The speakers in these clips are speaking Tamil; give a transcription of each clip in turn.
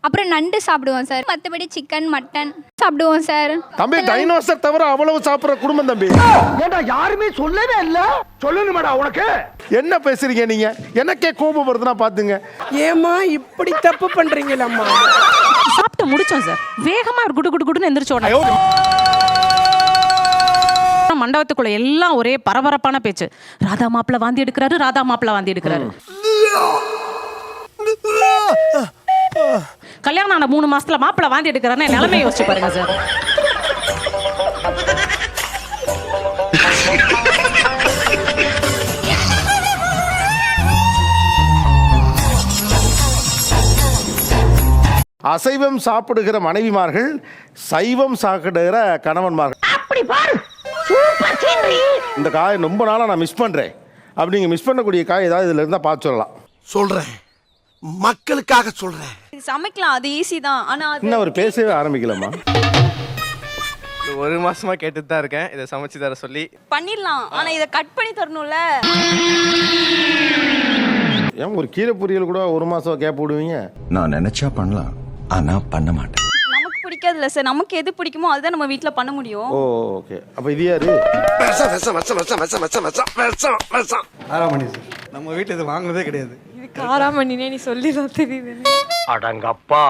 அப்புறம் நண்டு சாப்பிடுவோம் சார். மற்றபடி சிக்கன் மட்டன் சாப்பிடுவோம் சார். தம்பி டைனோசர் தவிர அவ்வளவு சாப்பிடுற குடும்பம் தம்பி. ஏண்டா யாருமே சொல்லவே இல்ல. சொல்லணுமாடா உனக்கு? என்ன பேசுறீங்க நீங்க? எனக்கே கோபம் வருதுன்னா பாத்துங்க. ஏமா இப்படி தப்பு பண்றீங்களம்மா? சாப்பிட்டு முடிச்சோம் சார். வேகமா குடு குடு குடுன்னு எந்திரிச்சு ஓட. மண்டபத்துக்குள்ள எல்லாம் ஒரே பரபரப்பான பேச்சு. ராதா மாப்பிள்ள வாந்தி எடுக்கிறாரு, ராதா மாப்பிள்ள வாந்தி எடுக்கிறாரு. கல்யாணம் ஆன 3 மாசத்துல மாப்பிள்ள வாந்தி எடுக்கிறாருன்னு நிலைமை யோசிச்சு பாருங்க சார். அசைவம் சாப்பிடுகிற மனைவிமார்கள், சைவம் சாப்பிடுகிற கணவன்மார்கள். இந்த காயை ரொம்ப நாளா நான் மிஸ் பண்றேன். அப்படி நீங்க மிஸ் பண்ணக்கூடிய காய் ஏதாவது இதுல இருந்தா பார்த்து சொல்லலாம். சொல்றேன், மக்களுக்காக சொல்றேன். சமைக்கலாம், அது ஈஸி தான். ஆனா இன்னும் அவர் பேசவே ஆரம்பிக்கலாமா? 1 மாசமா கேட்டுட்டு தான் இருக்கேன் இதை சமைச்சு தர சொல்லி. பண்ணிடலாம், ஆனா இதை கட் பண்ணி தரணும்ல. ஏன் ஒரு கீரை பொரியல் கூட 1 மாசம் கேப் விடுவீங்க? நான் நினைச்சா பண்ணலாம், ஆனா பண்ண மாட்டேன். நமக்கு பிடிக்காதுல்ல சார். நமக்கு எது பிடிக்குமோ அதுதான் நம்ம வீட்ல பண்ண முடியும். ஓ ஓகே. அப்ப இது யாரு? ஆராமணி சார். நம்ம வீட்டுல இது வாங்குனதே கிடையாது. இது காராமணினே நீ சொல்லிதான் தெரியுது. அடங்கப்பா,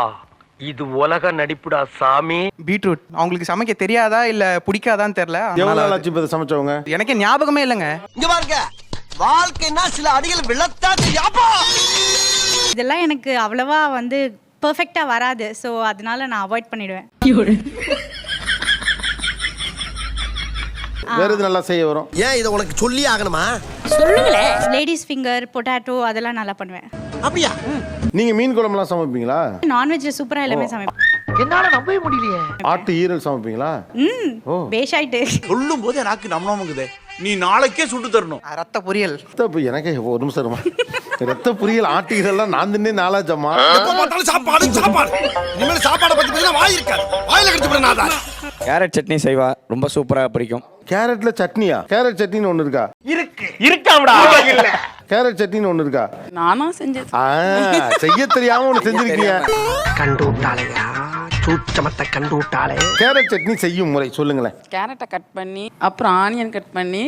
இது உலக நடிப்புடா சாமி. பீட்ரூட் அவங்களுக்கு சமைக்க தெரியாதா இல்ல பிடிக்காதான்னு தெரியல. எவ்வளவு நாள் ஆச்சு இப்ப சமைச்சவங்க? எனக்கே ஞாபகமே இல்லைங்க. இங்க பாருங்க, வாழ்க்கைன்னா சில அடிகள் விழத்தான். இதெல்லாம் எனக்கு அவ்வளவா வந்து பெர்ஃபெக்ட்டா வராது. ஸோ அதனால நான் அவாய்ட் பண்ணிடுவேன். வேற எது நல்லா செய்ய வரும்? ஏன் இதை உனக்கு சொல்லி ஆகணுமா? சொல்லுங்களேன். லேடிஸ் ஃபிங்கர், பொட்டாட்டோ அதெல்லாம் நல்லா பண்ணுவேன். அப்படியா? நீங்க மீன் குழம்புலாம் சமைப்பீங்களா? நான்வெஜ்ல சூப்பரா எல்லாமே சமைப்பேன். என்னால நம்பவே முடியலையே. ஆட்டு ஈரல் சமைப்பீங்களா? ஓ பேஷாயிட்டு சொல்லும் போது எனக்கு நம்பணுங்குதே. நீ நாளைக்கே சுட்டு தரணும். ரத்த பொரியல். எனக்கு ஒரு நிமிஷம் இருமா. ரத்த பொரியல் ஆட்டு ஈரல்லாம் நான் தின்னே நாளாச்சம்மா. எப்ப பார்த்தாலும் சாப்பாடு சாப்பாடு. இனிமேல் சாப்பாடை பத்தி பேசினா வாய் இருக்காது. வாயில கடிச்சு போடுறேன். கேரட் சட்னி செய்வா, ரொம்ப சூப்பரா பிடிக்கும். கேரட்ல சட்னியா? கேரட் சட்னின்னு ஒண்ணு இருக்கா? இருக்காம்டா. கேரட் சட்னின்னு ஒண்ணு இருக்கா? நானா செஞ்சது. செய்ய தெரியாம ஒண்ணு செஞ்சிருக்கீங்க. கண்டு விட்டாளையா, சூச்சமத்தை கண்டு விட்டாளே. கேரட் சட்னி செய்யும் முறை சொல்லுங்களேன். கேரட்டை கட் பண்ணி, அப்புறம் ஆனியன் கட் பண்ணி,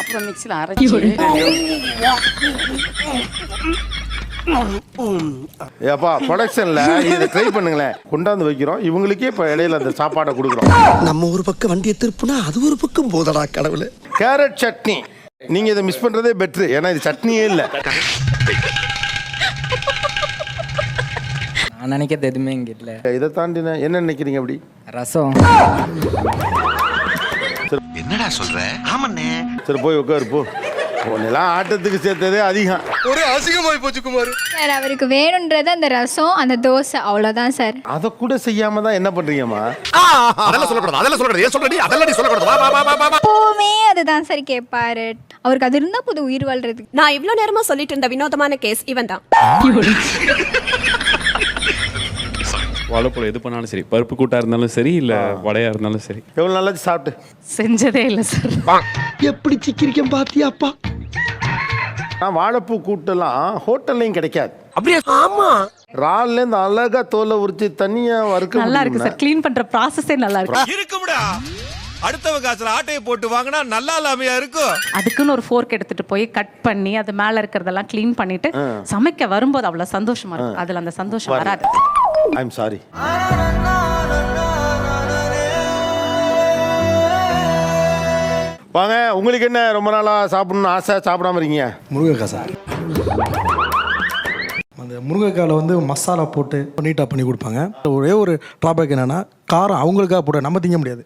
அப்புறம் மிக்ஸில அரைச்சி. ஏப்பா ப்ரொடக்ஷன்ல இதை ட்ரை பண்ணுங்களேன். கொண்டாந்து வைக்கிறோம். இவங்களுக்கே இப்ப இடையில அந்த சாப்பாடை கொடுக்குறோம். நம்ம ஒரு பக்கம் வண்டியை திருப்புனா அது ஒரு பக்கம் போதடா கடவுளே. கேரட் சட்னி நீங்க இதை மிஸ் பண்றதே பெட்ரு. ஏன்னா இது சட்னியே இல்ல. நான் நினைக்கிறது எதுவுமே இங்க இல்ல. இதை தாண்டி என்ன நினைக்கிறீங்க? அப்படி ரசம். என்னடா சொல்ற? ஆமண்ணே. சரி போய் உட்காரு போ. ஒன்னெல்லாம் ஆட்டத்துக்கு சேர்த்ததே அதிகம். ஒரே அசிங்கமாய் போச்சு குமார். சார் அவருக்கு வேணுன்றது அந்த ரசம், அந்த தோசை, அவ்வளோதான் சார். அதை கூட செய்யாம தான் என்ன பண்றீங்கம்மா? அதெல்லாம் சொல்லக்கூடாது, அதெல்லாம் சொல்லக்கூடாது. ஏன் சொல்றடி? அதெல்லாம் நீ சொல்லக்கூடாது. வா வா வா வா. எப்பவுமே அதுதான் சார் கேட்பாரு. அவருக்கு அது இருந்தா புது உயிர் வாழ்றதுக்கு. நான் இவ்வளவு நேரமா சொல்லிட்டு இருந்த வினோதமான கேஸ் இவன் தான். வாழைப்பழம் எது பண்ணாலும் சரி, பருப்பு கூட்டா இருந்தாலும் சரி, இல்ல வடையா இருந்தாலும் சரி. எவ்வளவு நல்லா சாப்பிட்டு செஞ்சதே இல்லை சார். எப்படி சிக்கிரிக்கம் பாத்தியாப்பா? நான் வாழைப்பூ கூட்டெல்லாம் ஹோட்டல்லையும் கிடைக்காது. அப்படியே? ஆமா. ரால்ல இருந்து அழகா தோலை உரிச்சு தண்ணியா வறுக்க நல்லா இருக்கு சார். க்ளீன் பண்ற ப்ராசஸே நல்லா இருக்கு. இருக்கும்டா. அடுத்தவ காசுல ஆட்டையை போட்டு வாங்கினா நல்லா இல்லாமையா இருக்கும். அதுக்குன்னு ஒரு ஃபோர்க் எடுத்துட்டு போய் கட் பண்ணி அது மேல இருக்கிறதெல்லாம் க்ளீன் பண்ணிட்டு சமைக்க வரும்போது அவ்வளவு சந்தோஷமா இருக்கும். அதுல அந்த சந்தோஷம் வராது. I'm sorry. வாங்க, உங்களுக்கு என்ன ரொம்ப நாளா சாப்பிடணும்னு ஆசை, சாப்பிடாம இருக்கீங்க? முருங்கைக்காய் சார். அந்த முருங்கைக்காயில் வந்து மசாலா போட்டு நீட்டாக பண்ணி கொடுப்பாங்க. ஒரே ஒரு ட்ராபேக் என்னன்னா, காரம் அவங்களுக்காக போட நம்ம திங்க முடியாது.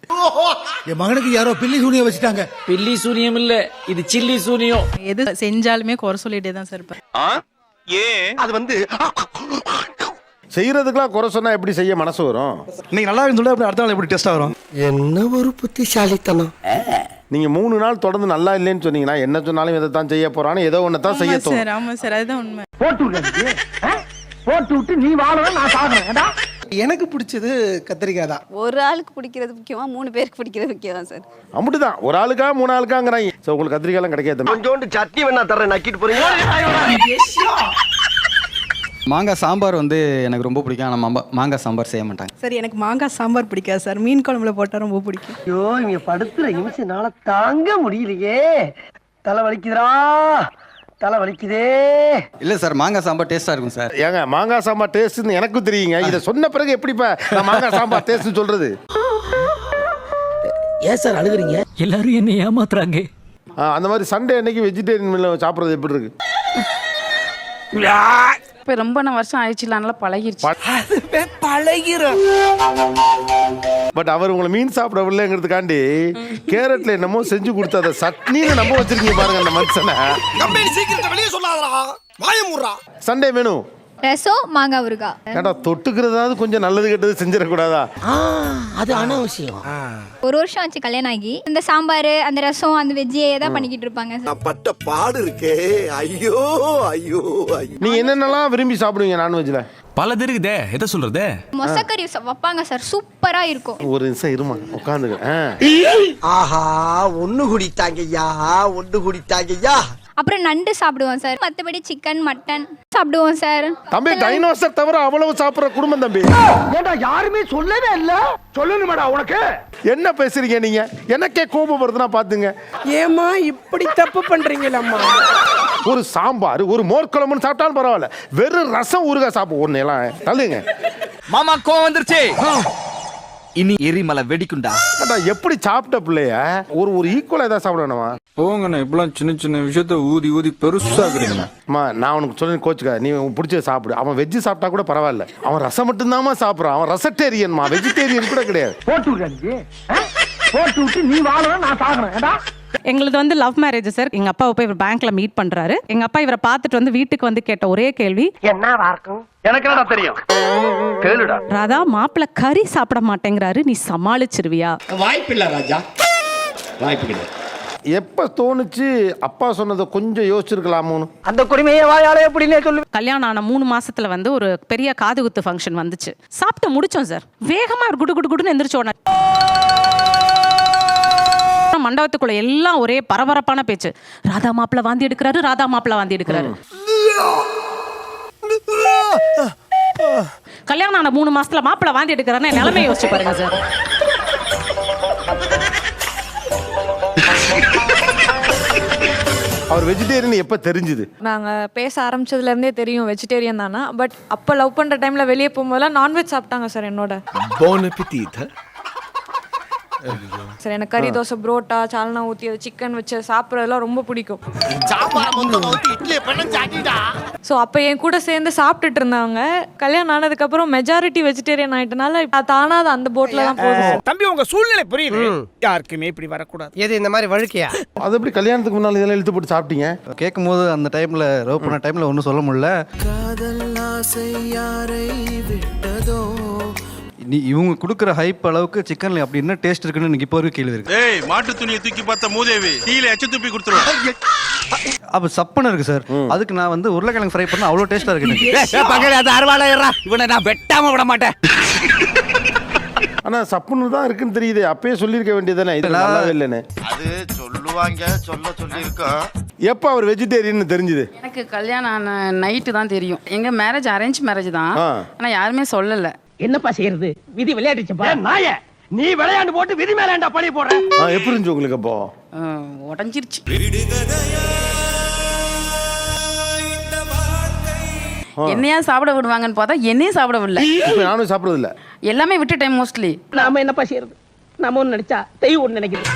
என் மகனுக்கு யாரோ பில்லி சூனியம் வச்சுட்டாங்க. பில்லி சூனியம் இல்ல, இது சில்லி சூனியம். எது செஞ்சாலுமே குறை சொல்லிட்டே தான் சார் இருப்பேன். அது வந்து செய்யறதுக்கெல்லாம் குறை சொன்னா எப்படி செய்ய மனசு வரும்? இன்னைக்கு நல்லா இருக்குன்னு சொல்லி அடுத்த நாள் எப்படி டேஸ்ட்டாக வரும்? என்ன ஒரு புத்திசாலித்தனம். நீங்க 3 நாள் தொடர்ந்து நல்லா இல்லைன்னு சொன்னீங்கன்னா என்ன சொன்னாலும் இதை தான் செய்ய போறான்னு ஏதோ ஒன்னு தான் செய்ய தோணும். ஆமா சார், அதுதான் உண்மை. போட்டு விட்டு நீ வாழணும், நான் சாகணும். எனக்கு பிடிச்சது கத்திரிக்காய் தான். ஒரு ஆளுக்கு பிடிக்கிறது முக்கியமா, 3 பேருக்கு பிடிக்கிறது முக்கியம் சார். அப்படிதான். ஒரு ஆளுக்கா 3 ஆளுக்காங்கிறாங்க. சோ உங்களுக்கு கத்திரிக்காய்லாம் கிடைக்காது. கொஞ்சோண்டு சட்னி வேணா தரேன், நக்கிட்டு போறீங்க. மாங்காய் சாம்பார் வந்து எனக்கு ரொம்ப பிடிக்கும். ஆனால் மாங்காய் சாம்பார் செய்ய மாட்டாங்க. சார் எனக்கு மாங்காய் சாம்பார் பிடிக்காது சார், மீன் குழம்புல போட்டால் ரொம்ப பிடிக்கும். ஐயோ இவங்க படுத்துற நிமிஷம்னால தாங்க முடியலையே. தலை வலிக்குதுடா, தலை வலிக்குதே. இல்லை சார், மாங்காய் சாம்பார் டேஸ்ட்டாக இருக்கும் சார். ஏங்க மாங்காய் சாம்பார் டேஸ்ட்னு எனக்கும் தெரியுங்க. இதை சொன்ன பிறகு எப்படிப்பா நான் மாங்காய் சாம்பார் டேஸ்ட்னு சொல்றது? ஏன் சார் அழுகுறீங்க? எல்லாரும் என்ன ஏமாத்துறாங்க. அந்த மாதிரி சண்டே அன்னைக்கு வெஜிடேரியன் மீல் சாப்பிட்றது எப்படி இருக்கு? இப்போ ரொம்ப வருஷம் ஆயிடுச்சுல, அதனால பழகிருச்சு. பட் அவர் உங்களை மீன் சாப்பிடவில்லைங்கிறதுக்காண்டி கேரட்ல என்னமோ செஞ்சு கொடுத்து அதை சட்னின்னு நம்ப வச்சிருக்கீங்க பாருங்க அந்த மனுஷனை. கம்பெனி சீக்கிரத்தை வெளியே சொல்லாதடா, வாயை மூடுறா. சண்டே மெனு ரசம் மாங்காய் ஊறுகாய். ஏடா தொட்டுக்கிறதாவது கொஞ்சம் நல்லது கெட்டது செஞ்சிடக்கூடாதா? அது அனாவசியம். ஒரு வருஷம் ஆச்சு கல்யாணம் ஆகி. இந்த சாம்பார் அந்த ரசம் அந்த வெஜ்ஜியே தான் பண்ணிக்கிட்டு இருப்பாங்க சார். பட்ட பாடு இருக்கே. ஐயோ ஐயோ ஐயோ. நீ என்னென்னலாம் விரும்பி சாப்பிடுவீங்க நான்வெஜ்ல? பலது இருக்குதே, எதை சொல்றது? மொசக்கறி வைப்பாங்க சார், சூப்பரா இருக்கும். ஒரு நிமிஷம் இருமா உட்காந்துக்க. ஆஹா ஒண்ணு குடித்தாங்கய்யா, ஒண்ணு குடித்தாங்கய்யா. அப்புறம் நண்டு சாப்பிடுவோம் சார். மற்றபடி சிக்கன் மட்டன் சாப்பிடுவோம் சார். தம்பி டைனோசர் தவிர அவ்வளவு சாப்பிடுற குடும்பம் தம்பி. ஏண்டா யாருமே சொல்லவே இல்ல. சொல்லணுமாடா உனக்கு? என்ன பேசுறீங்க நீங்க? எனக்கே கோபம் வருதுன்னா பாத்துங்க. ஏம்மா இப்படி தப்பு பண்றீங்களம்மா? ஒரு சாம்பார் ஒரு மோர் குழம்புன்னு சாப்பிட்டாலும் பரவாயில்ல, வெறும் ரசம் ஊறுகாய் சாப்பிடு ஒன்னு எல்லாம் தள்ளுங்க. மாமா கோவம் வந்துருச்சு, இனி எரிமலை வெடிக்குண்டா. எப்படி சாப்பிட்ட பிள்ளைய ஒரு ஈக்குவலா ஏதாவது சாப்பிட வேணுமா? போங்கண்ணா, இப்பெல்லாம் சின்ன சின்ன விஷயத்த ஊதி ஊதி பெருசாக்குறீங்கண்ணா. நான் உனக்கு சொல்லி கோச்சுக்க, நீ பிடிச்ச சாப்பிடு. அவன் வெஜ்ஜு சாப்பிட்டா கூட பரவாயில்ல, அவன் ரசம் மட்டும்தாமா சாப்பிட்றான். அவன் ரசட்டேரியன்மா, வெஜிடேரியன் கூட கிடையாது. போட்டு விட்டு நீ வாழணும், நான் சாகணும். எங்களுது வந்து லவ் மேரேஜ் சார். எங்க அப்பாவை போய் இவர் பேங்க்ல மீட் பண்றாரு. எங்க அப்பா இவரை பார்த்துட்டு வந்து வீட்டுக்கு வந்து கேட்ட ஒரே கேள்வி, என்னவா இருக்கும்? எனக்கு என்னடா தெரியும், கேளுடா. ராதா மாப்பிள்ள கறி சாப்பிட மாட்டேங்கிறாரு, நீ சமாளிச்சிருவியா? வாய்ப்பில்லை ராஜா, வாய்ப்பு கிடையாது. எப்ப தோணுச்சு அப்பா சொன்னதை கொஞ்சம் யோசிச்சிருக்கலாமோன்னு? அந்த குடிமையை வாயாலே எப்படின்னே சொல்லு. கல்யாணம் ஆன 3 மாசத்துல வந்து ஒரு பெரிய காது குத்து ஃபங்க்ஷன் வந்துச்சு. சாப்பிட்டு முடிச்சோம் சார். வேகமா குடு குடு குடுன்னு எந்திரிச்சு உடனே மண்டபத்துக்குள்ள எல்லாம் ஒரே பரபரப்பான பேச்சு. ராதா மாப்பிள்ள வாந்தி எடுக்கிறாரு, ராதா மாப்பிள்ள வாந்தி எடுக்கிறாரு. கல்யாணம் ஆன 3 மாசத்துல மாப்பிள்ள வாந்தி எடுக்கிறாருன்னு நிலைமை யோசிச்சு பாருங்க சார். அவர் வெஜிடேரியன் எப்ப தெரிஞ்சுது? நாங்க பேச ஆரம்பிச்சதுல இருந்தே தெரியும் வெஜிடேரியன் தானா. பட் அப்ப லவ் பண்ற டைம்ல வெளியே போகும்போதெல்லாம் நான்வெஜ் சாப்பிட்டாங்க சார் என்னோட. சார் எனக்கு கறி தோசை, புரோட்டா, சால்னா ஊற்றி அது சிக்கன் வச்சு சாப்பிட்றதுலாம் ரொம்ப பிடிக்கும். ஸோ அப்போ என் கூட சேர்ந்து சாப்பிட்டுட்டு இருந்தாங்க. கல்யாணம் ஆனதுக்கப்புறம் மெஜாரிட்டி வெஜிடேரியன் ஆயிட்டனால தானா அது அந்த போட்டில் தான் போதும். தம்பி உங்க சூழ்நிலை புரியுது, யாருக்குமே இப்படி வரக்கூடாது. எது இந்த மாதிரி வழுக்கையா? அது எப்படி கல்யாணத்துக்கு முன்னால் இதெல்லாம் இழுத்து போட்டு சாப்பிட்டீங்க? கேட்கும் போது அந்த டைமில் லவ் பண்ண டைமில் ஒன்றும் சொல்ல முடியல. நீ இவங்க கொடுக்குற ஹைப் அளவுக்கு சிக்கன்ல அப்படி என்ன டேஸ்ட் இருக்குன்னு எனக்கு இப்போ வரைக்கும் கேள்வி இருக்கு. ஏய், மாட்டு துணியை தூக்கி பார்த்த மூதேவி கீழே எச்ச துப்பி கொடுத்துருவேன். அப்ப சப்பன இருக்கு சார். அதுக்கு நான் வந்து உருளைக்கிழங்கு ஃப்ரை பண்ணா அவ்வளோ டேஸ்டா இருக்கு. இவனை நான் வெட்டாம விட மாட்டேன். ஆனா சப்புன்னு தான் இருக்குன்னு தெரியுது. அப்பயே சொல்லியிருக்க வேண்டியதானே இது நல்லாவே இல்லைன்னு. அது சொல்லுவாங்க, சொல்லி இருக்கோம். எப்ப அவர் வெஜிடேரியன் தெரிஞ்சுது? எனக்கு கல்யாணம் ஆன நைட்டு தான் தெரியும். எங்க மேரேஜ் அரேஞ்ச் மேரேஜ் தான், ஆனா யாருமே சொல்லல. என்னப்பா செய்யறது, விதி விளையாடுச்சுப்பா. நாய நீ விளையாண்டு போட்டு விதி மேலாண்டா பழி போடுற. எப்படி இருந்துச்சு உங்களுக்கு? அப்போ உடஞ்சிருச்சு. என்னையா சாப்பிட விடுவாங்கன்னு பார்த்தா என்னையும் சாப்பிட விடல. நானும் சாப்பிடுறது இல்ல, எல்லாமே விட்டுட்டேன் மோஸ்ட்லி. நாம என்னப்பா செய்யறது, நாம ஒண்ணு நினைச்சா தெய்வம் ஒண்ணு நினைக்கிறது.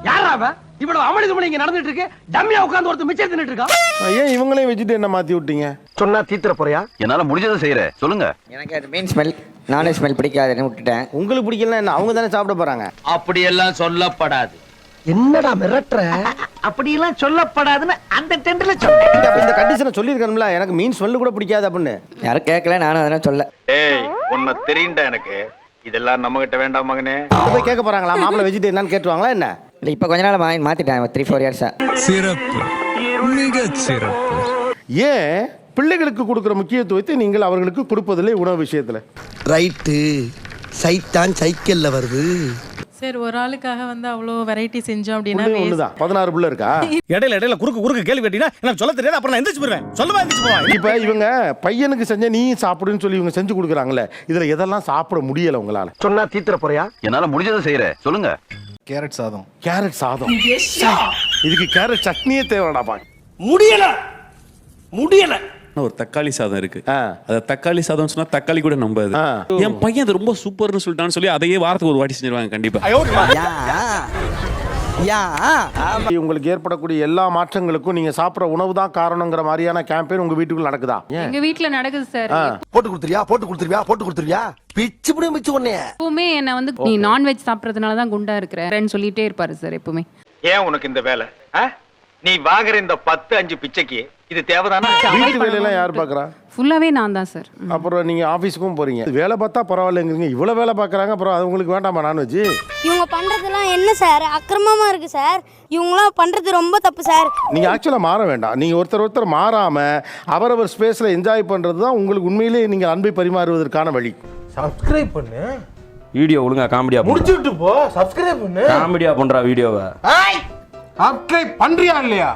யாராவ இவ்வளவு அமளிதுமளி இங்க நடந்துட்டு இருக்கு? டம்மியா உட்கார்ந்து ஒருத்தர் மிச்சம் தின்னுட்டு இருக்கான். ஏன் இவங்களே வெஜிடேரியன் மாத்தி விட்டீங்க? சொன்னா தீத்துற போறியா? என்னால முடிஞ்சதை செய்யறேன், சொல்லுங்க. எனக்கு அது மீன் ஸ்மெல், நான்வெஜ் ஸ்மெல் பிடிக்காதுன்னு விட்டுட்டேன். உங்களுக்கு பிடிக்கலன்னா என்ன, அவங்க தானே சாப்பிட போறாங்க. அப்படியெல்லாம் சொல்லப்படாது. என்னடா மிரட்டுற? அப்படியெல்லாம் சொல்லப்படாதுன்னு அந்த டென்ட்ல சொன்னேன். இந்த கண்டிஷனை சொல்லியிருக்கணும்ல, எனக்கு மீன் ஸ்மெல் கூட பிடிக்காது அப்படின்னு. யாரும் கேட்கல, நானும் அதெல்லாம் சொல்ல. ஏய், உன்னை தெரியுண்டா எனக்கு. இதெல்லாம் நம்ம கிட்ட வேண்டாம் மகனே. போய் கேட்க போறாங்களா மாப்பிள்ள வெஜிடேரியன் கேட்டுவாங்களா என்ன? இல்லை, இப்போ கொஞ்ச நாள் மாற்றிட்டேன், 3-4 இயர்ஸா. சிறப்பு, மிகச் சிறப்பு. ஏன் பிள்ளைகளுக்கு கொடுக்குற முக்கியத்துவத்தை நீங்கள் அவர்களுக்கு கொடுப்பதில்லை உணவு விஷயத்துல? ரைட்டு, சைத்தான் சைக்கிள்ல வருது. சார் ஒரு ஆளுக்காக வந்து அவ்வளோ வெரைட்டி செஞ்சோம் அப்படின்னா புள்ளையும் ஒண்ணுதான் 16 புள்ள இருக்கா? இடையில குறுக்கு கேள்வி கேட்டீங்கன்னா எனக்கு சொல்ல தெரியாது, அப்புறம் நான் எந்திரிச்சு போயிடுவேன். சொல்லவா எந்திரிச்சு போவேன். இப்ப இவங்க பையனுக்கு செஞ்ச நீ சாப்பிடுன்னு சொல்லி இவங்க செஞ்சு கொடுக்குறாங்கல்ல, இதுல எதெல்லாம் சாப்பிட முடியல உங்களால? சொன்னா தீத்துற போறியா? என்னால முடிஞ்சதை செய்யறேன், சொல்லுங்க. கேரட் சாதம். கேரட் சாதம். இதுக்கு கேரட் சட்னியே தேவைடாப்பா. முடியல ஒரு தக்காளி சாதம் இருக்கு. அது தக்காளி சாதம் சொன்னா தக்காளி கூட நம்பாது. என் பையன் அது ரொம்ப சூப்பர்னு சொல்லிட்டான்னு சொல்லி அதையே வாரத்துக்கு ஒரு வாட்டி செஞ்சிருவாங்க கண்டிப்பா. உங்களுக்கு ஏற்படக்கூடிய எல்லா மாற்றங்களுக்கும் நீங்க சாப்பிடுற உணவு தான் காரணங்கிற மாதிரியான கேம்பெயின் உங்க வீட்டுக்குள்ள நடக்குதா? எங்க வீட்ல நடக்குது சார். போட்டு கொடுத்துருவியா பிச்சு புடிய மிச்சு ஒண்ணே. எப்பவுமே என்ன வந்து நீ நான்வெஜ் சாப்பிடறதுனால தான் குண்டா இருக்கிறேன்னு சொல்லிட்டே இருப்பாரு சார் எப்பவுமே. ஏன் உனக்கு இந்த வேலை? நீ வாங்குற இந்த 10-5 பிச்சைக்கு இது தேவைதானா? வீட்டு வேலையெல்லாம் யார் பாக்குறா? ஃபுல்லாவே நான் தான் சார். அப்புறம் நீங்க ஆபீஸ்க்கும் போறீங்க, வேலை பார்த்தா பரவாயில்லைங்கிறீங்க, இவ்வளவு வேலை பாக்குறாங்க, அப்புறம் அது உங்களுக்கு வேண்டாமா நான்வெஜ்? இவங்க பண்றதெல்லாம் என்ன சார் அக்கிரமமா இருக்கு சார். இவங்களாம் பண்றது ரொம்ப தப்பு சார். நீங்க ஆக்சுவலா மாற வேண்டாம். நீங்க ஒருத்தர் மாறாம அவரவர் ஸ்பேஸ்ல என்ஜாய் பண்றது தான் உங்களுக்கு உண்மையிலேயே நீங்க அன்பை பரிமாறுவதற்கான வழி. சப்ஸ்கிரைப் பண்ணு. வீடியோ ஒழுங்கா காமெடியா முடிச்சிட்டு போ. சப்ஸ்கிரைப் பண்ணு. காமெடியா பண்றா வீடியோவை. சப்ஸ்கிரைப் பண்றியா இல்லையா?